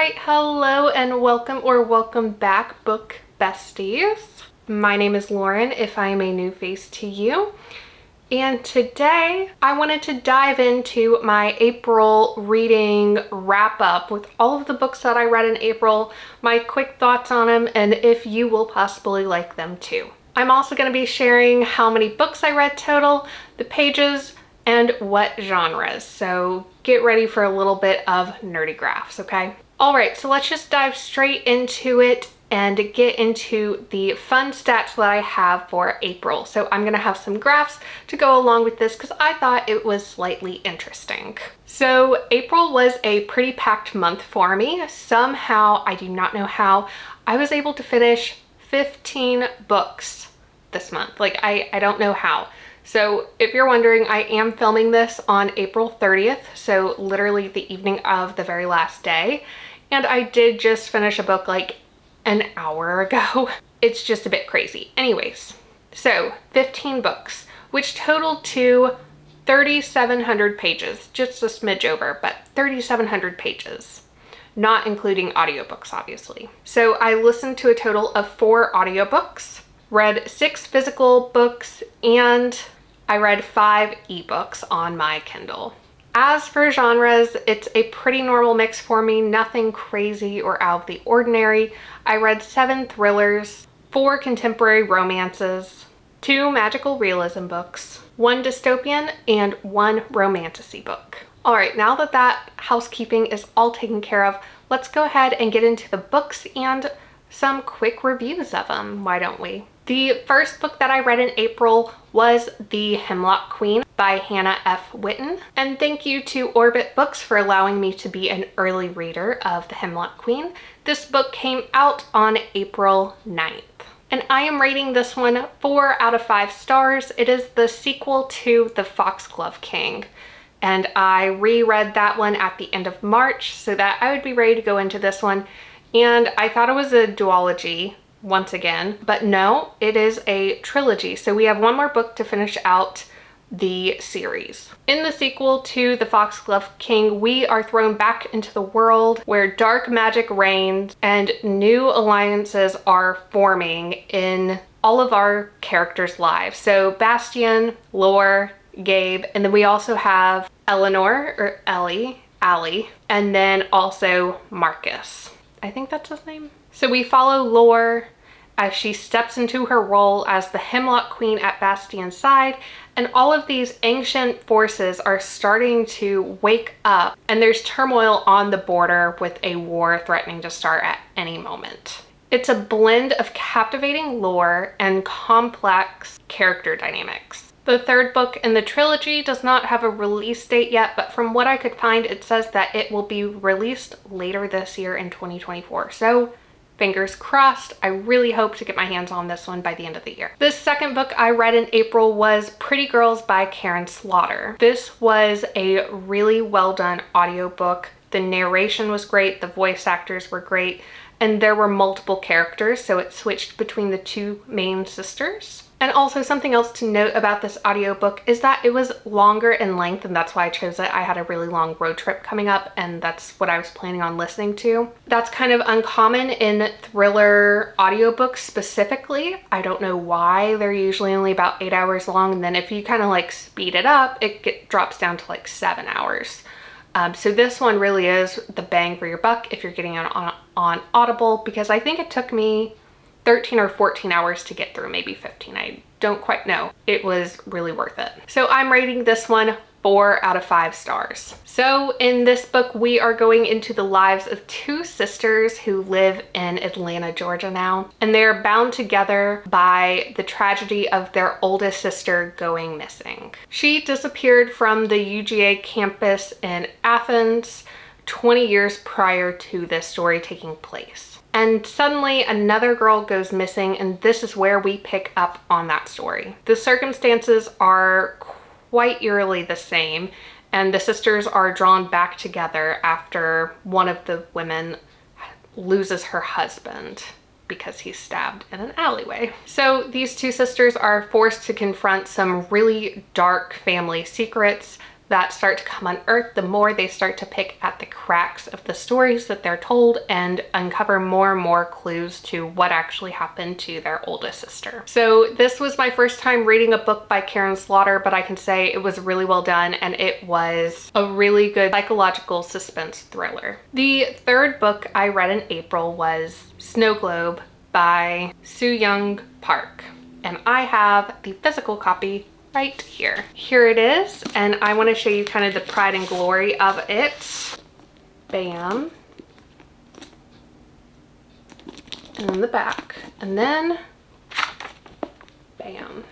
Alright, hello and welcome back, book besties. My name is Lauren, if I am a new face to you. And today I wanted to dive into my April reading wrap up with all of the books that I read in April, my quick thoughts on them, and if you will possibly like them too. I'm also going to be sharing how many books I read total, the pages, and what genres. So get ready for a little bit of nerdy graphs, okay? All right, so let's just dive straight into it and get into the fun stats that I have for April. So I'm gonna have some graphs to go along with this because I thought it was slightly interesting. So April was a pretty packed month for me. Somehow, I do not know how, I was able to finish 15 books this month. Like, I don't know how. So if you're wondering, I am filming this on April 30th, so literally the evening of the very last day. And I did just finish a book like an hour ago. It's just a bit crazy. Anyways, so 15 books, which totaled to 3,700 pages, just a smidge over, but 3,700 pages, not including audiobooks, obviously. So I listened to a total of 4 audiobooks, read 6 physical books, and I read 5 ebooks on my Kindle. As for genres, it's a pretty normal mix for me, nothing crazy or out of the ordinary. I read 7 thrillers, 4 contemporary romances, 2 magical realism books, 1 dystopian, and 1 romantasy book. All right, now that that housekeeping is all taken care of, let's go ahead and get into the books and some quick reviews of them, why don't we? The first book that I read in April was The Hemlock Queen by Hannah F. Whitten. And thank you to Orbit Books for allowing me to be an early reader of The Hemlock Queen. This book came out on April 9th. And I am rating this one 4 out of 5 stars. It is the sequel to The Foxglove King. And I reread that one at the end of March so that I would be ready to go into this one. And I thought it was a duology once again, but no, it is a trilogy. So we have one more book to finish out the series. In the sequel to The Foxglove King, we are thrown back into the world where dark magic reigns and new alliances are forming in all of our characters' lives. So Bastian, Lore, Gabe, and then we also have Eleanor, or Ellie, Allie, and then also Marcus. I think that's his name. So we follow Lore as she steps into her role as the Hemlock Queen at Bastian's side, and all of these ancient forces are starting to wake up, and there's turmoil on the border with a war threatening to start at any moment. It's a blend of captivating lore and complex character dynamics. The third book in the trilogy does not have a release date yet, but from what I could find, it says that it will be released later this year in 2024. So fingers crossed. I really hope to get my hands on this one by the end of the year. The second book I read in April was Pretty Girls by Karen Slaughter. This was a really well done audiobook. The narration was great, the voice actors were great, and there were multiple characters, so it switched between the 2 main sisters. And also something else to note about this audiobook is that it was longer in length, and that's why I chose it. I had a really long road trip coming up, and that's what I was planning on listening to. That's kind of uncommon in thriller audiobooks specifically. I don't know why. They're usually only about 8 hours long, and then if you kind of like speed it up, it drops down to like 7 hours. So this one really is the bang for your buck if you're getting it on Audible, because I think it took me 13 or 14 hours to get through, maybe 15. I don't quite know. It was really worth it. So I'm rating this one 4 out of 5 stars. So in this book, we are going into the lives of 2 sisters who live in Atlanta, Georgia now, and they're bound together by the tragedy of their oldest sister going missing. She disappeared from the UGA campus in Athens 20 years prior to this story taking place. And suddenly another girl goes missing, and this is where we pick up on that story. The circumstances are quite eerily the same, and the sisters are drawn back together after one of the women loses her husband because he's stabbed in an alleyway. So these 2 sisters are forced to confront some really dark family secrets that start to come unearthed, the more they start to pick at the cracks of the stories that they're told and uncover more and more clues to what actually happened to their oldest sister. So this was my first time reading a book by Karin Slaughter, but I can say it was really well done and it was a really good psychological suspense thriller. The third book I read in April was Snow Globe by Soo-young Park, and I have the physical copy right here. Here it is, and I want to show you kind of the pride and glory of it. Bam. And then the back, and then bam.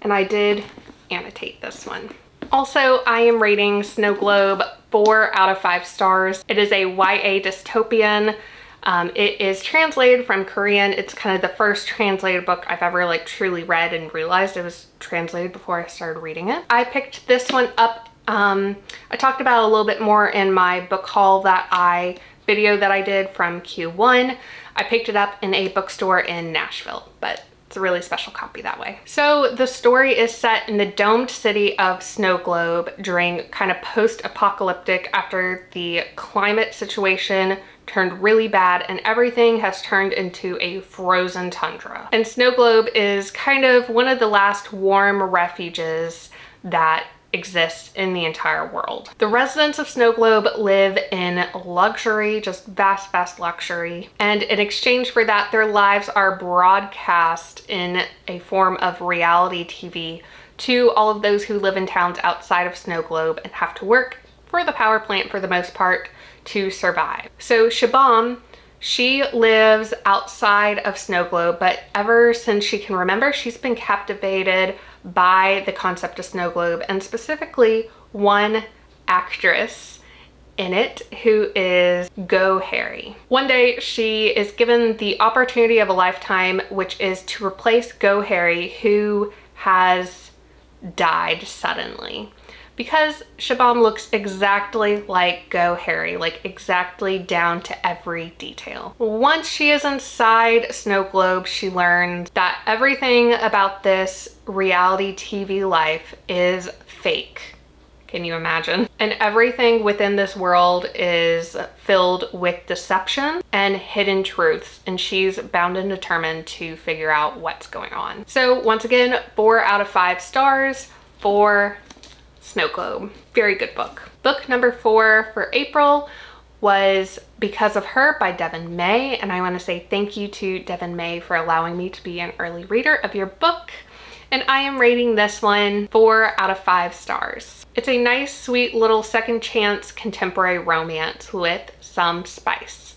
And I did annotate this one. Also, I am rating Snow Globe 4 out of 5 stars. It is a YA dystopian. It is translated from Korean. It's kind of the first translated book I've ever like truly read and realized it was translated before I started reading it. I picked this one up. I talked about it a little bit more in my book haul video that I did from Q1. I picked it up in a bookstore in Nashville, but it's a really special copy that way. So the story is set in the domed city of Snow Globe during kind of post-apocalyptic, after the climate situation turned really bad and everything has turned into a frozen tundra. And Snow Globe is kind of one of the last warm refuges that exist in the entire world. The residents of Snow Globe live in luxury, just vast, vast luxury. And in exchange for that, their lives are broadcast in a form of reality TV to all of those who live in towns outside of Snow Globe and have to work for the power plant for the most part to survive. So Shabam, she lives outside of Snow Globe, but ever since she can remember, she's been captivated by the concept of Snow Globe, and specifically one actress in it who is Go Harry. One day she is given the opportunity of a lifetime, which is to replace Go Harry, who has died suddenly. Because Shabam looks exactly like Go Harry, like exactly down to every detail. Once she is inside Snow Globe, she learns that everything about this reality TV life is fake. Can you imagine? And everything within this world is filled with deception and hidden truths, and she's bound and determined to figure out what's going on. So once again, 4 out of 5 stars for Snow Globe. Very good book. Book number 4 for April was Because of Her by Devin May, and I want to say thank you to Devin May for allowing me to be an early reader of your book, and I am rating this one 4 out of 5 stars. It's a nice, sweet little second chance contemporary romance with some spice.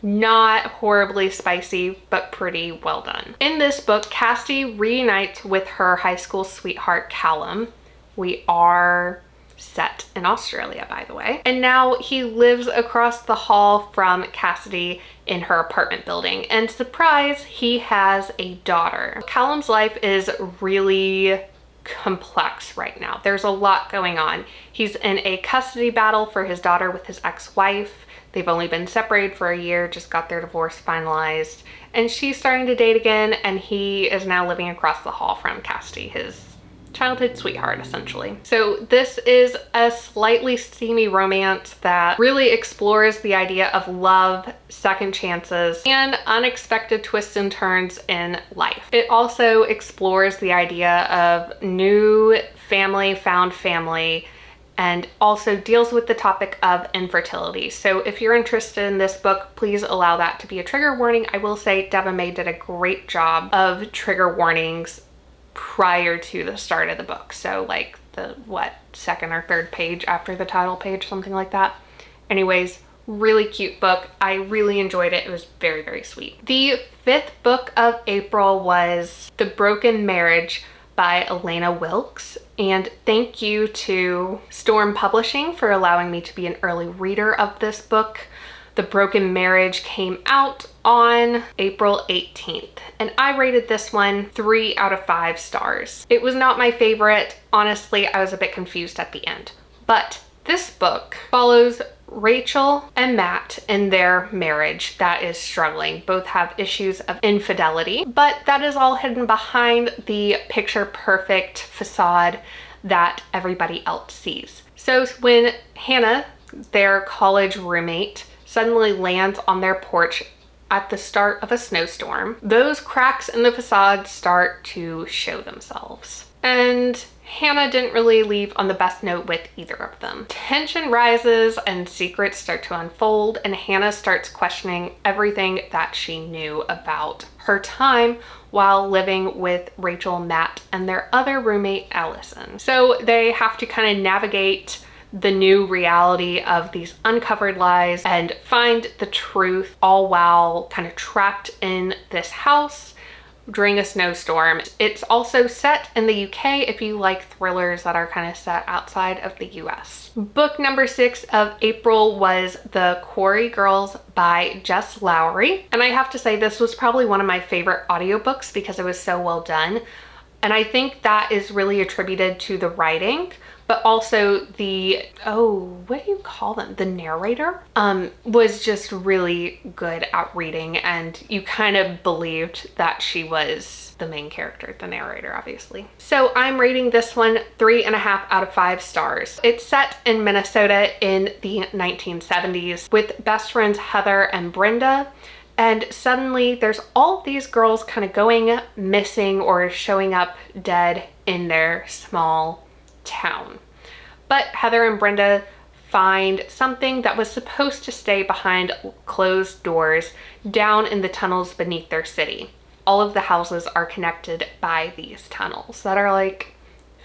Not horribly spicy, but pretty well done. In this book, Cassidy reunites with her high school sweetheart, Callum. We are set in Australia, by the way. And now he lives across the hall from Cassidy in her apartment building. And surprise, he has a daughter. Callum's life is really complex right now. There's a lot going on. He's in a custody battle for his daughter with his ex-wife. They've only been separated for a year, just got their divorce finalized. And she's starting to date again, and he is now living across the hall from Cassidy, his childhood sweetheart, essentially. So this is a slightly steamy romance that really explores the idea of love, second chances, and unexpected twists and turns in life. It also explores the idea of new family, found family, and also deals with the topic of infertility. So if you're interested in this book, please allow that to be a trigger warning. I will say Devin May did a great job of trigger warnings prior to the start of the book. So like the, second or third page after the title page, something like that. Anyways, really cute book. I really enjoyed it. It was very, very sweet. The 5th book of April was The Broken Marriage by Elena Wilkes. And thank you to Storm Publishing for allowing me to be an early reader of this book. The Broken Marriage came out on April 18th, and I rated this one 3 out of 5 stars. It was not my favorite. Honestly, I was a bit confused at the end. But this book follows Rachel and Matt in their marriage that is struggling. Both have issues of infidelity, but that is all hidden behind the picture perfect facade that everybody else sees. So when Hannah, their college roommate, suddenly lands on their porch at the start of a snowstorm, those cracks in the facade start to show themselves. And Hannah didn't really leave on the best note with either of them. Tension rises and secrets start to unfold, and Hannah starts questioning everything that she knew about her time while living with Rachel, Matt, and their other roommate, Allison. So they have to kind of navigate the new reality of these uncovered lies and find the truth, all while kind of trapped in this house during a snowstorm. It's also set in the UK if you like thrillers that are kind of set outside of the US. Book number 6 of April was The Quarry Girls by Jess Lowry. And I have to say, this was probably one of my favorite audiobooks because it was so well done. And I think that is really attributed to the writing, but also the, what do you call them? The narrator was just really good at reading, and you kind of believed that she was the main character, the narrator, obviously. So I'm rating this one 3.5 out of 5 stars. It's set in Minnesota in the 1970s with best friends Heather and Brenda. And suddenly there's all these girls kind of going missing or showing up dead in their small town. But Heather and Brenda find something that was supposed to stay behind closed doors down in the tunnels beneath their city. All of the houses are connected by these tunnels that are like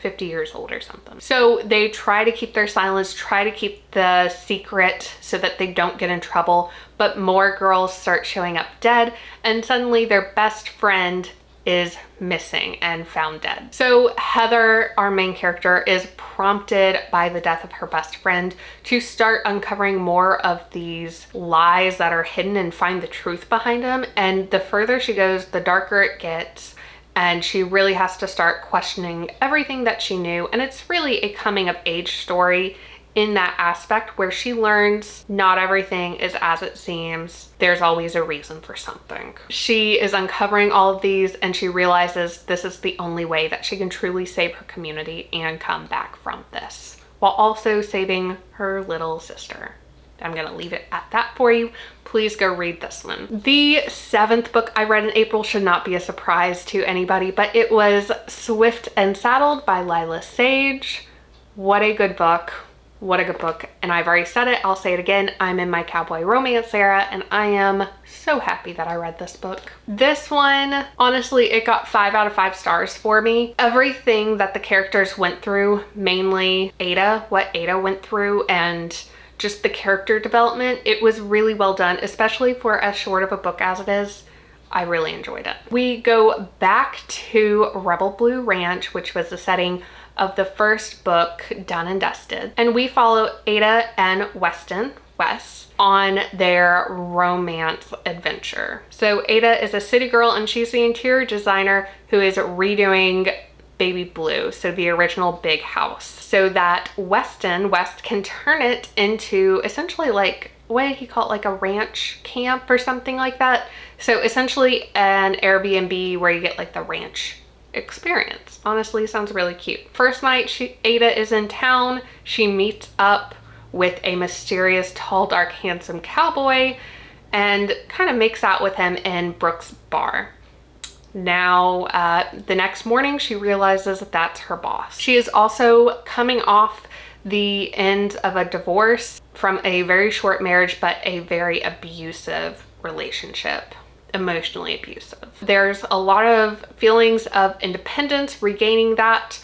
50 years old or something. So they try to keep their silence, try to keep the secret so that they don't get in trouble, but more girls start showing up dead, and suddenly their best friend is missing and found dead. So Heather, our main character, is prompted by the death of her best friend to start uncovering more of these lies that are hidden and find the truth behind them. And the further she goes, the darker it gets. And she really has to start questioning everything that she knew. And it's really a coming of age story in that aspect where she learns not everything is as it seems. There's always a reason for something. She is uncovering all of these, and she realizes this is the only way that she can truly save her community and come back from this, while also saving her little sister. I'm gonna leave it at that for you. Please go read this one. The 7th book I read in April should not be a surprise to anybody, but it was Swift and Saddled by Lila Sage. What a good book. What a good book. And I've already said it, I'll say it again. I'm in my cowboy romance era, and I am so happy that I read this book. This one, honestly, it got 5 out of 5 stars for me. Everything that the characters went through, mainly Ada, what Ada went through, and just the character development, it was really well done, especially for as short of a book as it is. I really enjoyed it. We go back to Rebel Blue Ranch, which was the setting of the first book, Done and Dusted. And we follow Ada and Wes, on their romance adventure. So Ada is a city girl, and she's the interior designer who is redoing Baby Blue, so the original big house, so that West can turn it into essentially like, what did he call it, like a ranch camp or something like that. So essentially an Airbnb where you get like the ranch experience. Honestly, sounds really cute. First night, Ada is in town. She meets up with a mysterious, tall, dark, handsome cowboy and kind of makes out with him in Brooke's bar. Now, the next morning, she realizes that that's her boss. She is also coming off the end of a divorce from a very short marriage, but a very abusive relationship. Emotionally abusive. There's a lot of feelings of independence, regaining that,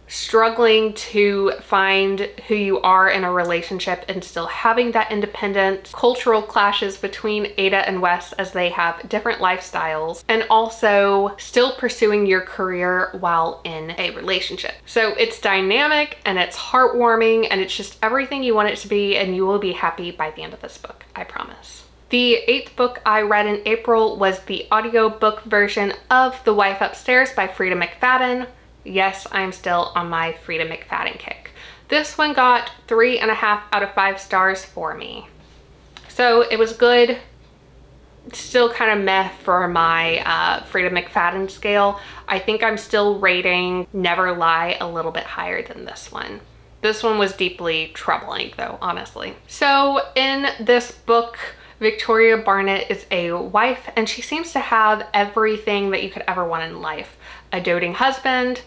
struggling to find who you are in a relationship and still having that independence, cultural clashes between Ada and Wes as they have different lifestyles, and also still pursuing your career while in a relationship. So it's dynamic and it's heartwarming, and it's just everything you want it to be, and you will be happy by the end of this book, I promise. The 8th book I read in April was the audiobook version of The Wife Upstairs by Frida McFadden. Yes, I'm still on my Frida McFadden kick. This one got 3.5 out of 5 stars for me. So it was good, still kind of meh for my Frida McFadden scale. I think I'm still rating Never Lie a little bit higher than this one. This one was deeply troubling though, honestly. So in this book, Victoria Barnett is a wife, and she seems to have everything that you could ever want in life. A doting husband,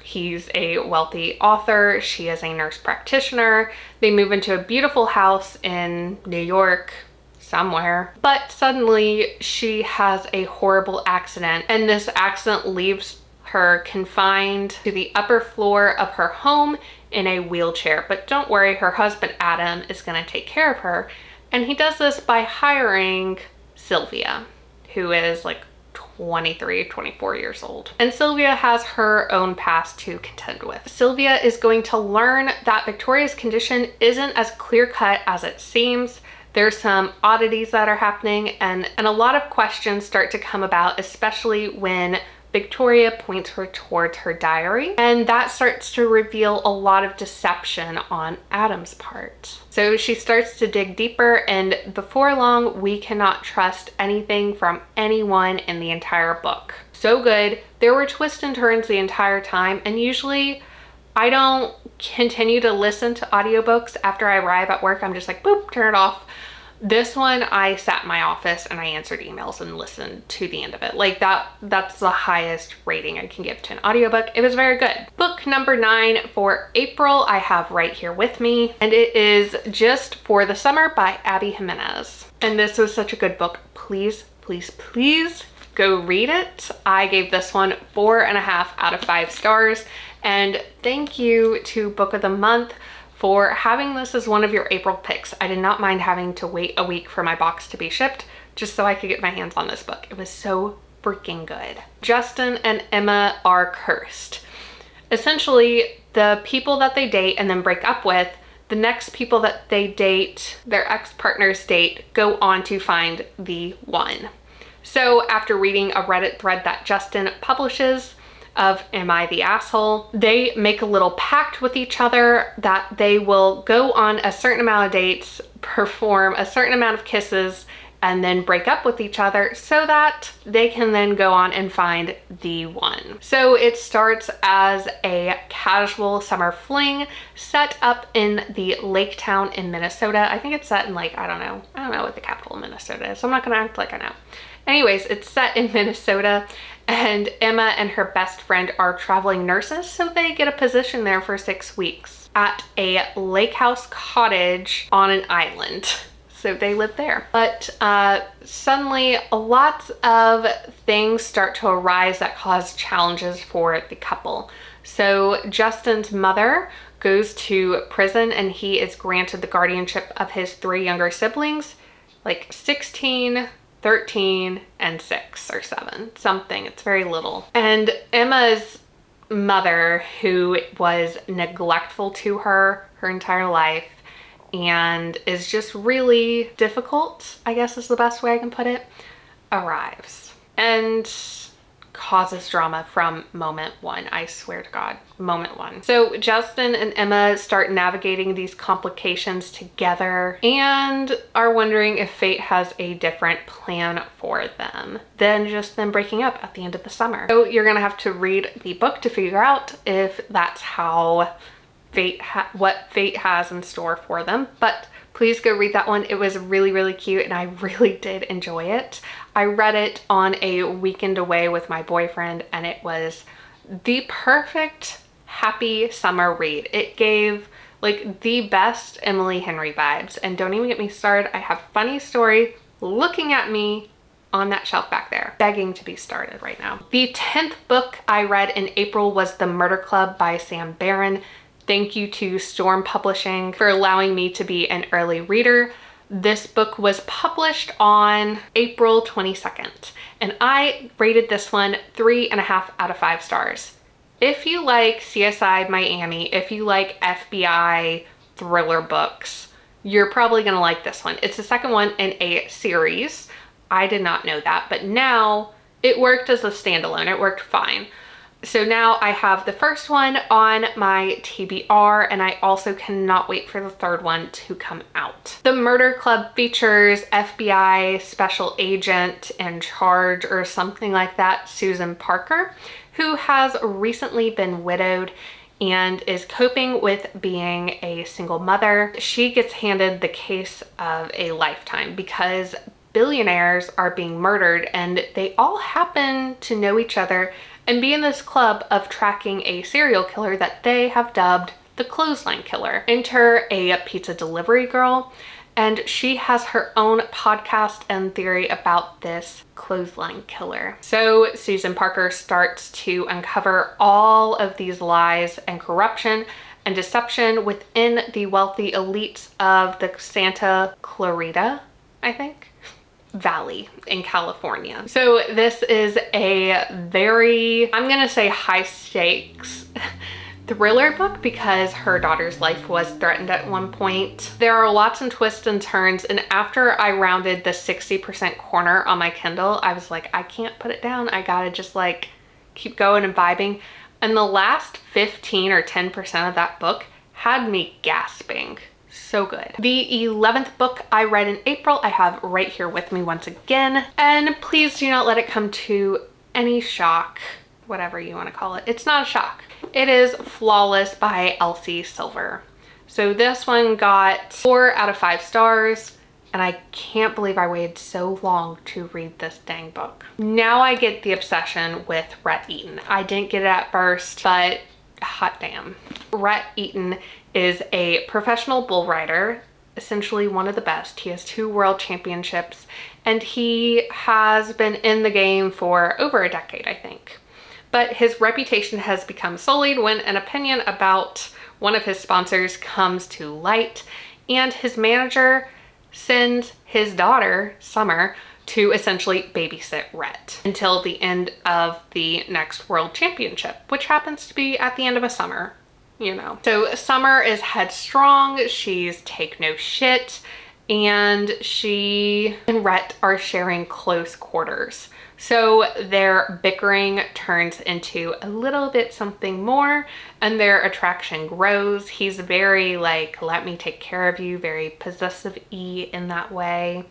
he's a wealthy author, she is a nurse practitioner. They move into a beautiful house in New York, somewhere, but suddenly she has a horrible accident, and this accident leaves her confined to the upper floor of her home in a wheelchair. But don't worry, her husband Adam is going to take care of her, and he does this by hiring Sylvia, who is like 23, 24 years old. And Sylvia has her own past to contend with. Sylvia is going to learn that Victoria's condition isn't as clear-cut as it seems. There's some oddities that are happening, and a lot of questions start to come about, especially when Victoria points her towards her diary, and that starts to reveal a lot of deception on Adam's part. So she starts to dig deeper, and before long, we cannot trust anything from anyone in the entire book. So good. There were twists and turns the entire time, and usually I don't continue to listen to audiobooks after I arrive at work. I'm just like, boop, turn it off. This one, I sat in my office and I answered emails and listened to the end of it. Like that's the highest rating I can give to an audiobook. It was very good. Book number 9 for April, I have right here with me, and it is Just for the Summer by Abby Jimenez. And this was such a good book. Please, please, please go read it. I gave this one 4.5 out of 5 stars. And thank you to Book of the Month for having this as one of your April picks. I did not mind having to wait a week for my box to be shipped just so I could get my hands on this book. It was so freaking good. Justin and Emma are cursed. Essentially, the people that they date and then break up with, the next people that they date, their ex-partners date, go on to find the one. So after reading a Reddit thread that Justin publishes of Am I the Asshole, they make a little pact with each other that they will go on a certain amount of dates, perform a certain amount of kisses, and then break up with each other so that they can then go on and find the one. So it starts as a casual summer fling set up in the lake town in Minnesota. I think it's set in like, I don't know what the capital of Minnesota is, so I'm not gonna act like I know. Anyways, it's set in Minnesota, and Emma and her best friend are traveling nurses, so they get a position there for 6 weeks at a lake house cottage on an island. So they live there. But suddenly lots of things start to arise that cause challenges for the couple. So Justin's mother goes to prison, and he is granted the guardianship of his 3 younger siblings, like 16, 13, and 6 or 7, something. It's very little. And Emma's mother, who was neglectful to her entire life and is just really difficult, I guess is the best way I can put it, arrives and causes drama from moment one. I swear to God, moment one. So Justin and Emma start navigating these complications together and are wondering if fate has a different plan for them than just them breaking up at the end of the summer. So you're gonna have to read the book to figure out if that's how what fate has in store for them. But please go read that one. It was really, really cute, and I really did enjoy it. I read it on a weekend away with my boyfriend, and it was the perfect happy summer read. It gave like the best Emily Henry vibes. And don't even get me started. I have funny story looking at me on that shelf back there, begging to be started right now. The 10th book I read in April was The Murder Club by Sam Barron. Thank you to Storm Publishing for allowing me to be an early reader. This book was published on April 22nd, and I rated this one 3.5 out of 5 stars. If you like CSI Miami, if you like FBI thriller books, you're probably gonna like this one. It's the second one in a series. I did not know that, but now it worked as a standalone. It worked fine. So now I have the first one on my TBR, and I also cannot wait for the third one to come out. The Murder Club features FBI special agent in charge or something like that, Susan Parker, who has recently been widowed and is coping with being a single mother. She gets handed the case of a lifetime because billionaires are being murdered, and they all happen to know each other and be in this club of tracking a serial killer that they have dubbed the Clothesline Killer. Enter a pizza delivery girl, and she has her own podcast and theory about this clothesline killer. So Susan Parker starts to uncover all of these lies and corruption and deception within the wealthy elites of the Santa Clarita, I think, Valley in California. So this is a very, I'm gonna say, high stakes thriller book because her daughter's life was threatened at one point. There are lots of twists and turns, and after I rounded the 60% corner on my Kindle, I was like, I can't put it down. I gotta just like keep going and vibing. And the last 15 or 10% of that book had me gasping. So good. The 11th book I read in April, I have right here with me once again. And please do not let it come to any shock, whatever you want to call it. It's not a shock. It is Flawless by Elsie Silver. So this one got 4 out of 5 stars, and I can't believe I waited so long to read this dang book. Now I get the obsession with Rhett Eaton. I didn't get it at first, but hot damn. Rhett Eaton is a professional bull rider, essentially one of the best. He has 2 world championships, and he has been in the game for over a decade, I think. But his reputation has become sullied when an opinion about one of his sponsors comes to light, and his manager sends his daughter, Summer, to essentially babysit Rhett until the end of the next world championship, which happens to be at the end of a summer, you know. So Summer is headstrong, she's take no shit, and she and Rhett are sharing close quarters. So their bickering turns into a little bit something more, and their attraction grows. He's very like, let me take care of you, very possessive-y in that way,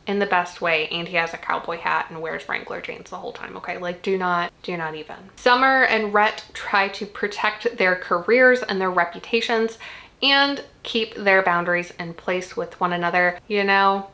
in the best way. And he has a cowboy hat and wears Wrangler jeans the whole time. Okay, like do not even. Summer and Rhett try to protect their careers and their reputations and keep their boundaries in place with one another. You know,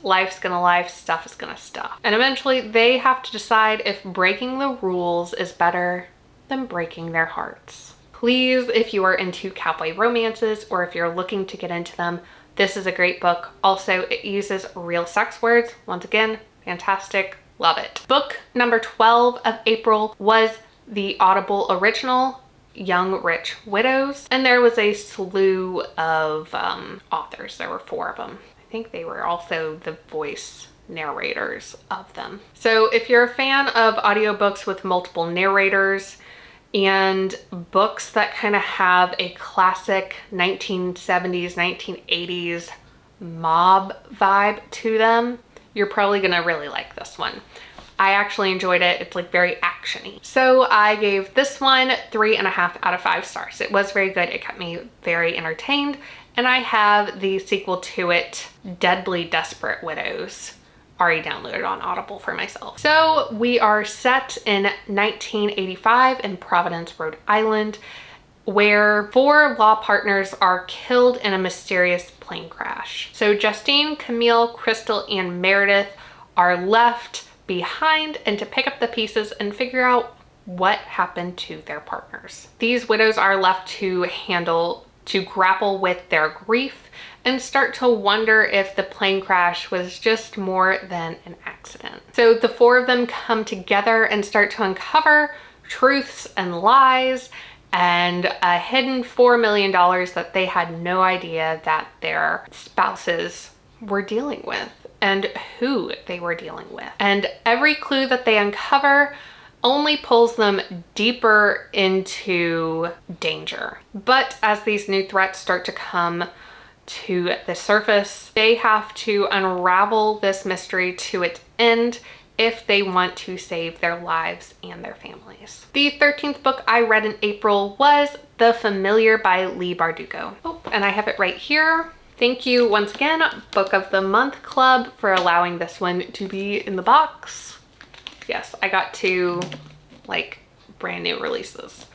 life's gonna life, stuff is gonna stuff. And eventually they have to decide if breaking the rules is better than breaking their hearts. Please, if you are into cowboy romances or if you're looking to get into them, this is a great book. Also, it uses real sex words. Once again, fantastic, love it. Book number 12 of April was the Audible original, Young Rich Widows, and there was a slew of authors. There were 4 of them. I think they were also the voice narrators of them. So if you're a fan of audiobooks with multiple narrators and books that kind of have a classic 1970s, 1980s mob vibe to them, you're probably gonna really like this one. I actually enjoyed it. It's like very actiony. So I gave this one 3.5 out of 5 stars. It was very good. It kept me very entertained. And I have the sequel to it, Deadly Desperate Widows, already downloaded on Audible for myself. So we are set in 1985 in Providence, Rhode Island, where 4 law partners are killed in a mysterious plane crash. So Justine, Camille, Crystal, and Meredith are left behind and to pick up the pieces and figure out what happened to their partners. These widows are left to grapple with their grief and start to wonder if the plane crash was just more than an accident. So the 4 of them come together and start to uncover truths and lies and a hidden $4 million that they had no idea that their spouses were dealing with and who they were dealing with. And every clue that they uncover only pulls them deeper into danger. But as these new threats start to come to the surface, they have to unravel this mystery to its end if they want to save their lives and their families. The 13th book I read in April was The Familiar by Leigh Bardugo. Oh, and I have it right here. Thank you once again, Book of the Month Club, for allowing this one to be in the box. Yes, I got two like brand new releases.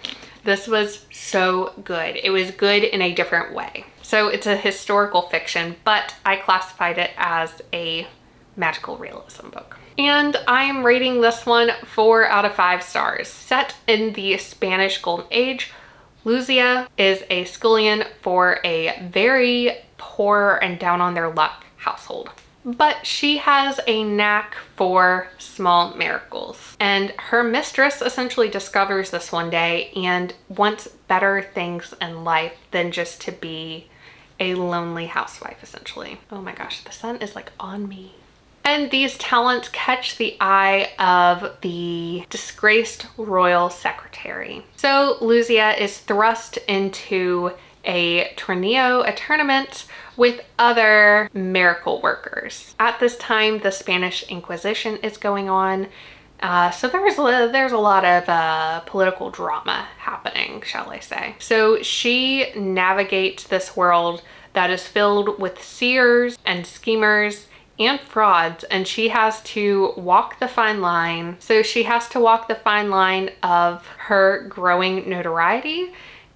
This was so good. It was good in a different way. So it's a historical fiction, but I classified it as a magical realism book. And I'm rating this one 4 out of 5 stars. Set in the Spanish Golden Age, Lucia is a scullion for a very poor and down on their luck household. But she has a knack for small miracles. And her mistress essentially discovers this one day and wants better things in life than just to be a lonely housewife, essentially. Oh my gosh, the sun is like on me. And these talents catch the eye of the disgraced royal secretary. So Lucia is thrust into a torneo, a tournament with other miracle workers. At this time, the Spanish Inquisition is going on. So there's a lot of political drama happening, shall I say. So she navigates this world that is filled with seers and schemers and frauds, and she has to walk the fine line. So she has to walk the fine line of her growing notoriety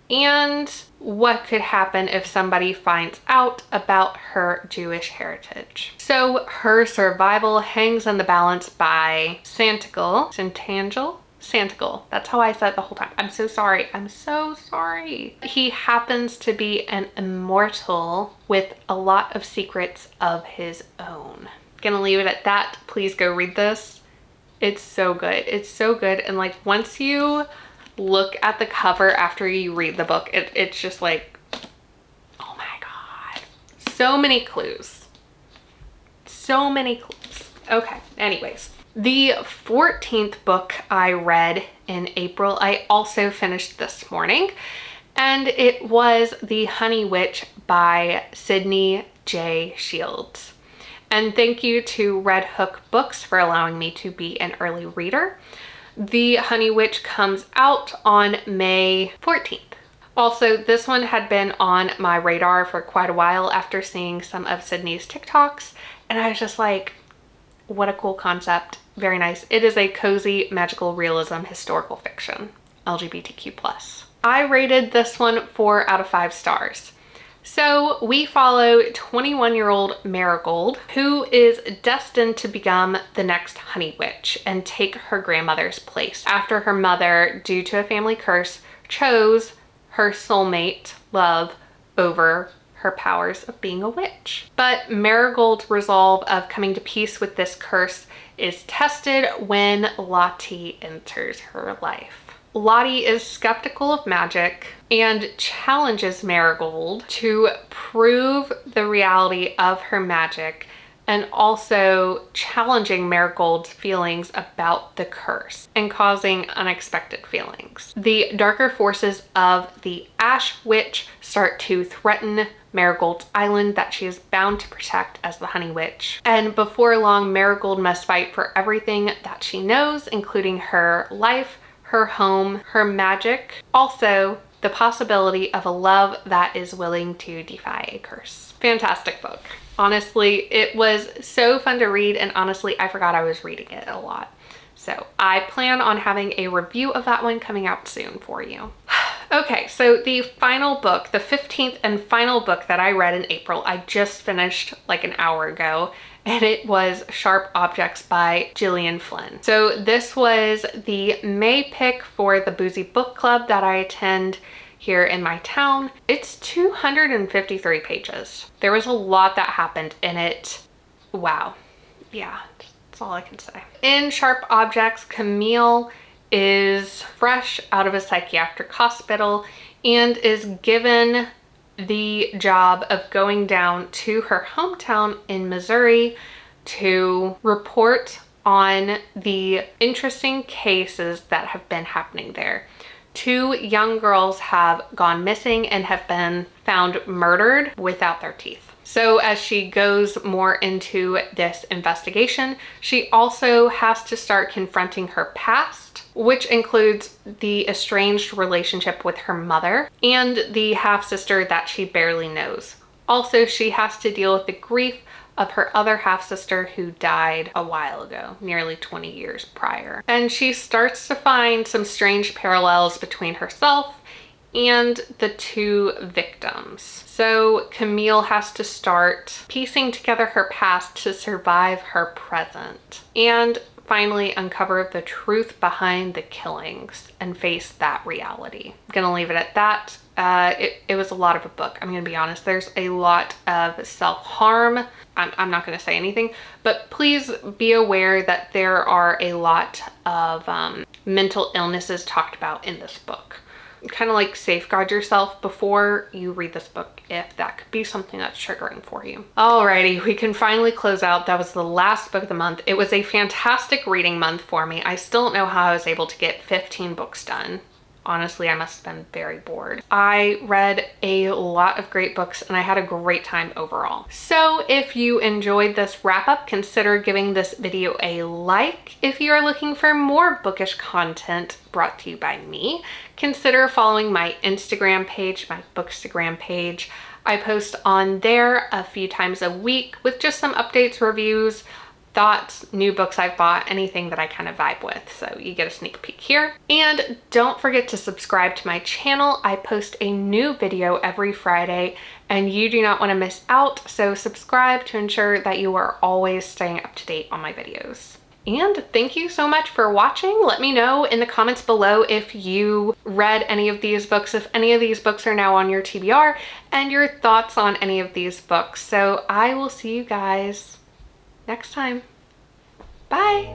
and what could happen if somebody finds out about her Jewish heritage. So her survival hangs in the balance by Santangle. That's how I said it the whole time. I'm so sorry. I'm so sorry. He happens to be an immortal with a lot of secrets of his own. Gonna leave it at that. Please go read this. It's so good. It's so good. And like once you look at the cover after you read the book, it's just like, oh my God. So many clues. So many clues. Okay, anyways. The 14th book I read in April, I also finished this morning, and it was The Honey Witch by Sydney J. Shields. And thank you to Red Hook Books for allowing me to be an early reader. The Honey Witch comes out on May 14th. Also, this one had been on my radar for quite a while after seeing some of Sydney's TikToks, and I was just like, what a cool concept. Very nice. It is a cozy magical realism historical fiction, LGBTQ+. I rated this one 4 out of 5 stars. So we follow 21-year-old Marigold, who is destined to become the next Honey Witch and take her grandmother's place after her mother, due to a family curse, chose her soulmate, love, over her powers of being a witch. But Marigold's resolve of coming to peace with this curse is tested when Lottie enters her life. Lottie is skeptical of magic and challenges Marigold to prove the reality of her magic, and also challenging Marigold's feelings about the curse and causing unexpected feelings. The darker forces of the Ash Witch start to threaten Marigold's island that she is bound to protect as the Honey Witch. And before long, Marigold must fight for everything that she knows, including her life, her home, her magic, also the possibility of a love that is willing to defy a curse. Fantastic book. Honestly, it was so fun to read, and honestly, I forgot I was reading it a lot. So I plan on having a review of that one coming out soon for you. Okay, so the final book, the 15th and final book that I read in April, I just finished like an hour ago, and it was Sharp Objects by Gillian Flynn. So this was the May pick for the Boozy Book Club that I attend here in my town. It's 253 pages. There was a lot that happened in it. Wow. Yeah, that's all I can say. In Sharp Objects, Camille is fresh out of a psychiatric hospital and is given the job of going down to her hometown in Missouri to report on the interesting cases that have been happening there. 2 young girls have gone missing and have been found murdered without their teeth. So as she goes more into this investigation, she also has to start confronting her past, which includes the estranged relationship with her mother and the half-sister that she barely knows. Also, she has to deal with the grief of her other half-sister who died a while ago, nearly 20 years prior. And she starts to find some strange parallels between herself and the two victims. So Camille has to start piecing together her past to survive her present and finally uncover the truth behind the killings and face that reality. I'm gonna leave it at that. It was a lot of a book. I'm gonna be honest. There's a lot of self-harm. I'm not gonna say anything, but please be aware that there are a lot of mental illnesses talked about in this book. Kind of like safeguard yourself before you read this book if that could be something that's triggering for you. Alrighty, we can finally close out. That was the last book of the month. It was a fantastic reading month for me. I still don't know how I was able to get 15 books done. Honestly, I must have been very bored. I read a lot of great books and I had a great time overall. So if you enjoyed this wrap up, consider giving this video a like. If you are looking for more bookish content brought to you by me, consider following my Instagram page, my bookstagram page. I post on there a few times a week with just some updates, reviews, thoughts, new books I've bought, anything that I kind of vibe with. So you get a sneak peek here. And don't forget to subscribe to my channel. I post a new video every Friday and you do not want to miss out. So subscribe to ensure that you are always staying up to date on my videos. And thank you so much for watching. Let me know in the comments below if you read any of these books, if any of these books are now on your TBR, and your thoughts on any of these books. So I will see you guys next time. Bye.